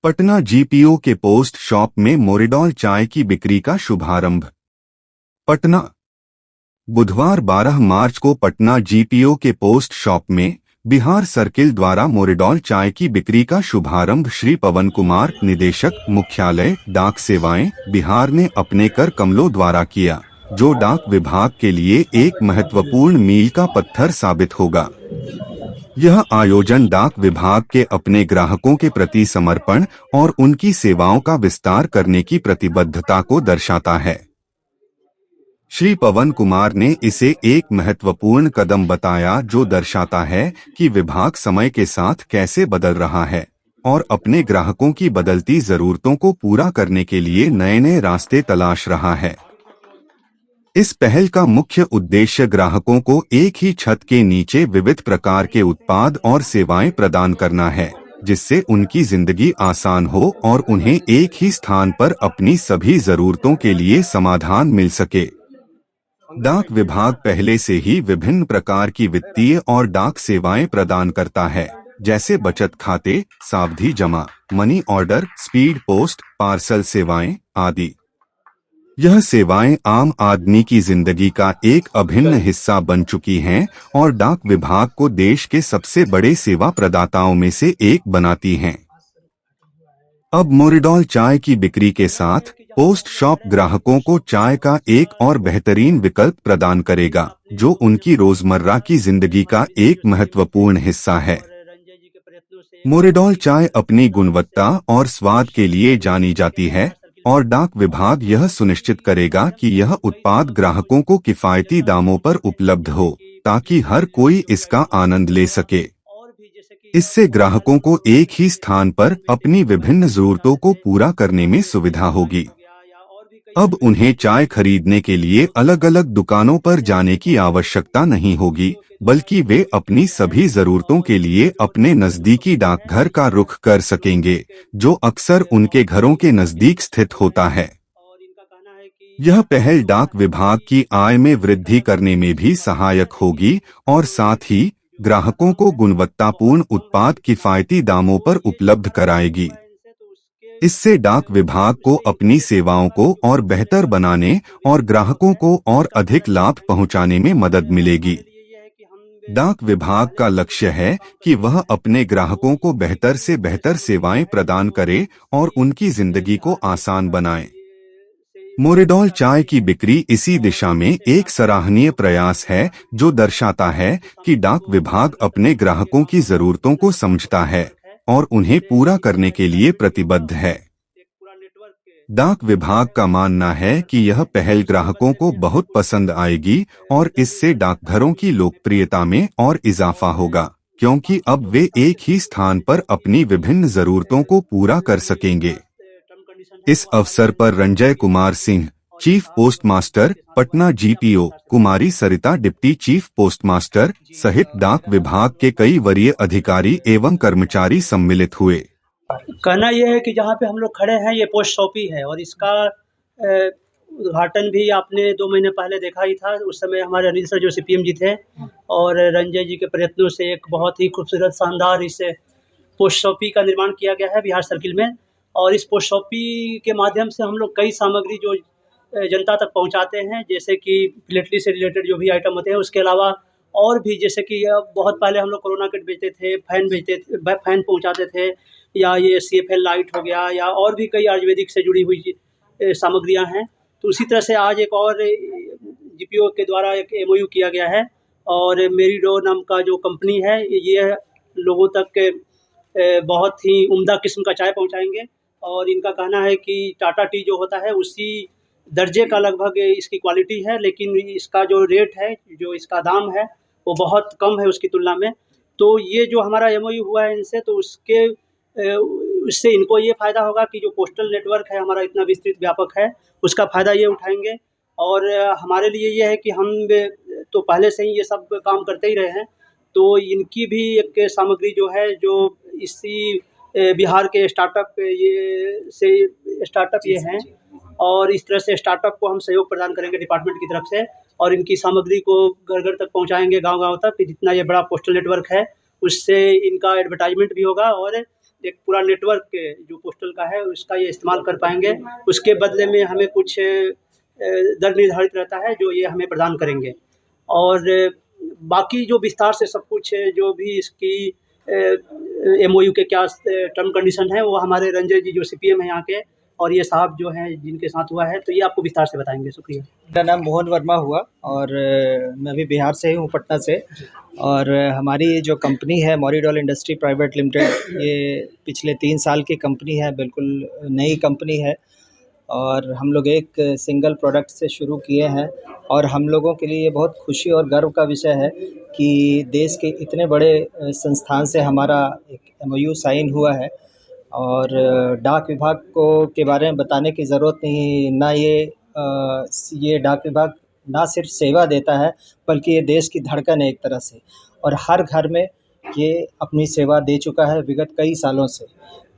Patna GPO के post shop में मोरिडॉल चाय की बिक्री का शुभारंभ। पटना, बुधवार 12 मार्च को पटना जीपीओ के पोस्ट शॉप में बिहार सर्किल द्वारा मोरिडॉल चाय की बिक्री का शुभारंभ श्री पवन कुमार, निदेशक मुख्यालय डाक सेवाएं बिहार ने अपने कर कमलों द्वारा किया, जो डाक विभाग के लिए एक महत्वपूर्ण मील का पत्थर साबित होगा। यह आयोजन डाक विभाग के अपने ग्राहकों के प्रति समर्पण और उनकी सेवाओं का विस्तार करने की प्रतिबद्धता को दर्शाता है। श्री पवन कुमार ने इसे एक महत्वपूर्ण कदम बताया, जो दर्शाता है कि विभाग समय के साथ कैसे बदल रहा है और अपने ग्राहकों की बदलती जरूरतों को पूरा करने के लिए नए-नए रास्ते तलाश रहा है। इस पहल का मुख्य उद्देश्य ग्राहकों को एक ही छत के नीचे विविध प्रकार के उत्पाद और सेवाएं प्रदान करना है, जिससे उनकी जिंदगी आसान हो और उन्हें एक ही स्थान पर अपनी सभी जरूरतों के लिए समाधान मिल सके। डाक विभाग पहले से ही विभिन्न प्रकार की वित्तीय और डाक सेवाएं प्रदान करता है, जैसे बचत खाते, सावधि जमा, money order, speed post, parcel सेवाएं आदि। यह सेवाएं आम आदमी की जिंदगी का एक अभिन्न हिस्सा बन चुकी हैं और डाक विभाग को देश के सबसे बड़े सेवा प्रदाताओं में से एक बनाती हैं। अब मोरिडॉल चाय की बिक्री के साथ पोस्ट शॉप ग्राहकों को चाय का एक और बेहतरीन विकल्प प्रदान करेगा, जो उनकी रोजमर्रा की जिंदगी का एक महत्वपूर्ण हिस्सा है। मोरिडॉल चाय अपनी गुणवत्ता और स्वाद के लिए जानी जाती है और डाक विभाग यह सुनिश्चित करेगा कि यह उत्पाद ग्राहकों को किफायती दामों पर उपलब्ध हो, ताकि हर कोई इसका आनंद ले सके। इससे ग्राहकों को एक ही स्थान पर अपनी विभिन्न जरूरतों को पूरा करने में सुविधा होगी। अब उन्हें चाय खरीदने के लिए अलग अलग दुकानों पर जाने की आवश्यकता नहीं होगी, बल्कि वे अपनी सभी जरूरतों के लिए अपने नजदीकी डाकघर का रुख कर सकेंगे, जो अक्सर उनके घरों के नजदीक स्थित होता है। यह पहल डाक विभाग की आय में वृद्धि करने में भी सहायक होगी और साथ ही ग्राहकों को गुणवत्तापूर्ण उत्पाद किफायती दामों पर उपलब्ध कराएगी। इससे डाक विभाग को अपनी सेवाओं को और बेहतर बनाने और ग्राहकों को और अधिक लाभ पहुंचाने में मदद मिलेगी। डाक विभाग का लक्ष्य है कि वह अपने ग्राहकों को बेहतर से बेहतर सेवाएं प्रदान करे और उनकी जिंदगी को आसान बनाए। मोरिडॉल चाय की बिक्री इसी दिशा में एक सराहनीय प्रयास है, जो दर्शाता है कि डाक विभाग अपने ग्राहकों की जरूरतों को समझता है और उन्हें पूरा करने के लिए प्रतिबद्ध है। डाक विभाग का मानना है कि यह पहल ग्राहकों को बहुत पसंद आएगी और इससे डाकघरों की लोकप्रियता में और इजाफा होगा, क्योंकि अब वे एक ही स्थान पर अपनी विभिन्न जरूरतों को पूरा कर सकेंगे। इस अवसर पर Ranjay Kumar Singh, chief post master, Patna GPO, Kumari Sarita, deputy chief post master सहित डाक विभाग के कई वरीय अधिकारी एवं कर्मचारी सम्मिलित हुए। कहना यह है कि जहाँ पे हम लोग खड़े हैं ये पोस्ट शॉप ही है और इसका उद्घाटन भी आपने 2 महीने पहले देखा ही था। उस समय हमारे अनिल सर जो सीपीएम जी थे और रंजय जी के प्रयत्नों से एक बहुत ही खूबसूरत शानदार इस पोस्ट शॉपी का निर्माण किया गया है बिहार सर्किल में। और इस पोस्ट शॉपी के माध्यम से हम लोग कई सामग्री जो जनता तक पहुँचाते हैं, जैसे कि फिलेटरी से रिलेटेड जो भी आइटम होते हैं, उसके अलावा और भी जैसे कि बहुत पहले हम लोग कोरोना किट बेचते थे, फैन बेचते थे, फैन पहुँचाते थे, या ये CFL लाइट हो गया, या और भी कई आयुर्वेदिक से जुड़ी हुई सामग्रियां हैं। तो उसी तरह से आज एक और जीपीओ के द्वारा एक MOU किया गया है और मेरिडो नाम का जो कंपनी है ये लोगों तक बहुत ही उम्दा किस्म का चाय पहुंचाएंगे। और इनका कहना है कि टाटा टी जो होता है उसी दर्जे का लगभग इसकी क्वालिटी है, लेकिन इसका जो रेट है, जो इसका दाम है, वो बहुत कम है उसकी तुलना में। तो ये जो हमारा MOU हुआ है इनसे, तो उससे इनको ये फ़ायदा होगा कि जो पोस्टल नेटवर्क है हमारा इतना विस्तृत व्यापक है, उसका फ़ायदा ये उठाएंगे। और हमारे लिए ये है कि हम तो पहले से ही ये सब काम करते ही रहे हैं, तो इनकी भी एक सामग्री जो है, जो इसी बिहार के स्टार्टअप ये हैं और इस तरह से स्टार्टअप को हम सहयोग प्रदान करेंगे डिपार्टमेंट की तरफ से और इनकी सामग्री को घर-घर तक पहुँचाएँगे, गाँव-गाँव तक। जितना ये बड़ा पोस्टल नेटवर्क है उससे इनका एडवर्टाइजमेंट भी होगा और एक पूरा नेटवर्क के जो पोस्टल का है उसका ये इस्तेमाल कर पाएंगे। उसके बदले में हमें कुछ दर निर्धारित रहता है जो ये हमें प्रदान करेंगे। और बाकी जो विस्तार से सब कुछ जो भी इसकी एमओयू के क्या टर्म कंडीशन है वो हमारे रंजय जी जो सीपीएम हैं यहाँ के और ये साहब जो हैं जिनके साथ हुआ है, तो ये आपको विस्तार से बताएंगे। शुक्रिया। मेरा नाम मोहन वर्मा हुआ और मैं भी बिहार से ही हूँ, पटना से। और हमारी ये जो कंपनी है मॉरिडॉल इंडस्ट्री प्राइवेट लिमिटेड, ये पिछले 3 साल की कंपनी है, बिल्कुल नई कंपनी है। और हम लोग एक सिंगल प्रोडक्ट से शुरू किए हैं और हम लोगों के लिए ये बहुत खुशी और गर्व का विषय है कि देश के इतने बड़े संस्थान से हमारा एक एमओयू साइन हुआ है। और डाक विभाग को के बारे में बताने की ज़रूरत नहीं ना, ये डाक विभाग ना सिर्फ सेवा देता है बल्कि ये देश की धड़कन है एक तरह से, और हर घर में ये अपनी सेवा दे चुका है विगत कई सालों से।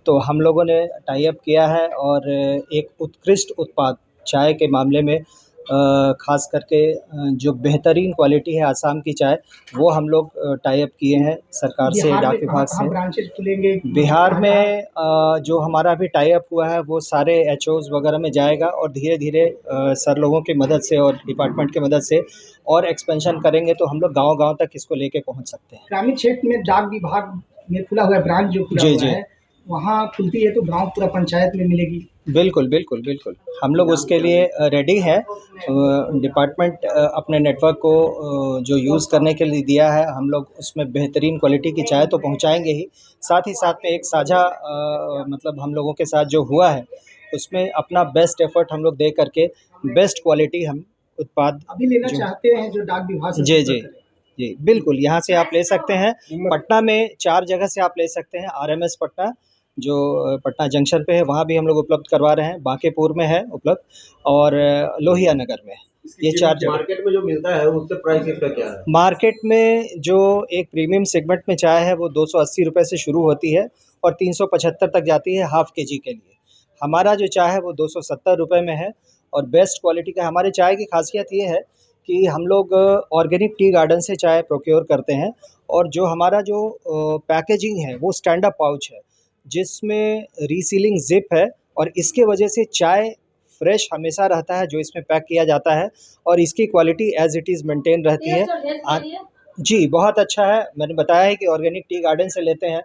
तो हम लोगों ने टाई अप किया है और एक उत्कृष्ट उत्पाद चाय के मामले में ख़ास करके जो बेहतरीन क्वालिटी है आसाम की चाय, वो हम लोग टाई अप किए हैं सरकार से, डाक विभाग से। ब्रांचेज खुलेंगे बिहार में जो हमारा भी टाई अप हुआ है वो सारे एचओज़ वगैरह में जाएगा और धीरे धीरे सर लोगों की मदद से और डिपार्टमेंट की मदद से और एक्सपेंशन करेंगे तो हम लोग गांव-गांव तक इसको लेके पहुंच सकते हैं। ग्रामीण क्षेत्र में डाक विभाग में खुला हुआ है ब्रांच जो खुला जी, हुआ जी। है, वहाँ खुलती है तो गांव पूरा पंचायत में मिलेगी। बिल्कुल, बिल्कुल, बिल्कुल। हम लोग उसके लिए रेडी हैं। डिपार्टमेंट अपने नेटवर्क को जो यूज़ करने के लिए दिया है, हम लोग उसमें बेहतरीन क्वालिटी की चाय तो पहुँचाएँगे ही, साथ ही साथ में एक साझा मतलब हम लोगों के साथ जो हुआ है, उसमें अपना बेस्ट एफ़र्ट हम लोग दे करके बेस्ट क्वालिटी हम उत्पाद अभी लेना जो चाहते हैं जो डाक विभाग से जी, जी। संपर्क करें। जी, बिल्कुल, यहाँ से आप ले सकते हैं। पटना में 4 जगह से आप ले सकते हैं। आरएमएस पटना जो पटना जंक्शन पे है, वहाँ भी हम लोग उपलब्ध करवा रहे हैं। बांकीपुर में है उपलब्ध और लोहिया नगर में। ये 4 जगह। मार्केट में जो मिलता है उससे प्राइस इसका क्या है? मार्केट में जो एक प्रीमियम सेगमेंट में चाय है वो 280 रुपए से शुरू होती है और 375 तक जाती है हाफ़ केजी के लिए। हमारा जो चाय है वो 270 रुपए में है और बेस्ट क्वालिटी का। हमारे चाय की ख़ासियत ये है कि हम लोग ऑर्गेनिक टी गार्डन से चाय प्रोक्योर करते हैं और जो हमारा जो पैकेजिंग है वो स्टैंड अप पाउच है, जिसमें रीसीलिंग ज़िप है और इसके वजह से चाय फ्रेश हमेशा रहता है जो इसमें पैक किया जाता है और इसकी quality as it is maintain रहती है। जी, बहुत अच्छा है। मैंने बताया है कि ऑर्गेनिक टी गार्डन से लेते हैं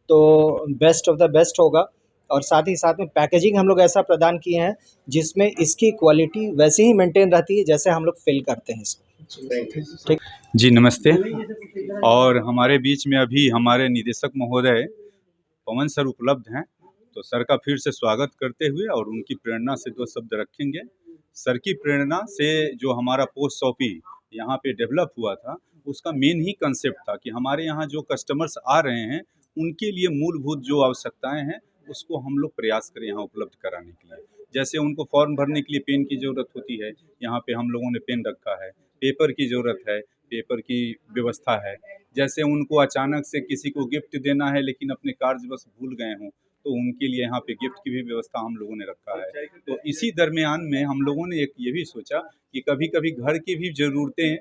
तो बेस्ट ऑफ द बेस्ट होगा और साथ ही साथ में पैकेजिंग हम लोग ऐसा प्रदान किए हैं जिसमें इसकी क्वालिटी वैसे ही मेंटेन रहती है जैसे हम लोग फ़िल करते हैं इसको। ठीक। जी नमस्ते। और हमारे बीच में अभी हमारे निदेशक महोदय पवन सर उपलब्ध हैं, तो सर का फिर से स्वागत करते हुए और उनकी प्रेरणा से 2 शब्द रखेंगे। सर की प्रेरणा से जो हमारा पोस्ट शॉपी यहाँ पे डेवलप हुआ था, उसका मेन ही कंसेप्ट था कि हमारे यहाँ जो कस्टमर्स आ रहे हैं उनके लिए मूलभूत जो आवश्यकताएं हैं उसको हम लोग प्रयास करें यहाँ उपलब्ध कराने के लिए। जैसे उनको फॉर्म भरने के लिए पेन की ज़रूरत होती है, यहाँ पे हम लोगों ने पेन रखा है। पेपर की ज़रूरत है, पेपर की व्यवस्था है। जैसे उनको अचानक से किसी को गिफ्ट देना है लेकिन अपने कार्यवश भूल गए हों, तो उनके लिए यहाँ पे गिफ्ट की भी व्यवस्था हम लोगों ने रखा है। तो इसी दरमियान में हम लोगों ने एक ये भी सोचा कि कभी कभी घर की भी ज़रूरतें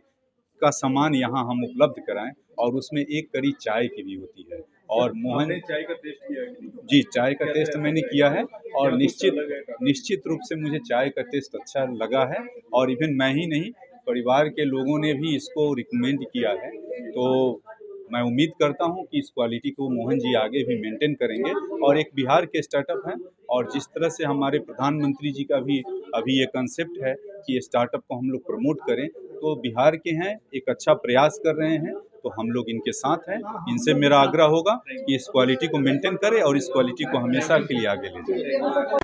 का सामान यहाँ हम उपलब्ध कराएं और उसमें एक कड़ी चाय की भी होती है। और मोहन चाय का टेस्ट किया है? जी, चाय का टेस्ट मैंने किया है और निश्चित रूप से मुझे चाय का टेस्ट अच्छा लगा है और इवन मैं ही नहीं, परिवार के लोगों ने भी इसको रिकमेंड किया है। तो मैं उम्मीद करता हूं कि इस क्वालिटी को मोहन जी आगे भी मेंटेन करेंगे और एक बिहार के स्टार्टअप हैं और जिस तरह से हमारे प्रधानमंत्री जी का भी अभी ये कंसेप्ट है कि ये स्टार्टअप को हम लोग प्रमोट करें, तो बिहार के हैं, एक अच्छा प्रयास कर रहे हैं, तो हम लोग इनके साथ हैं। इनसे मेरा आग्रह होगा कि इस क्वालिटी को मेंटेन करें और इस क्वालिटी को हमेशा के लिए आगे ले जाएं।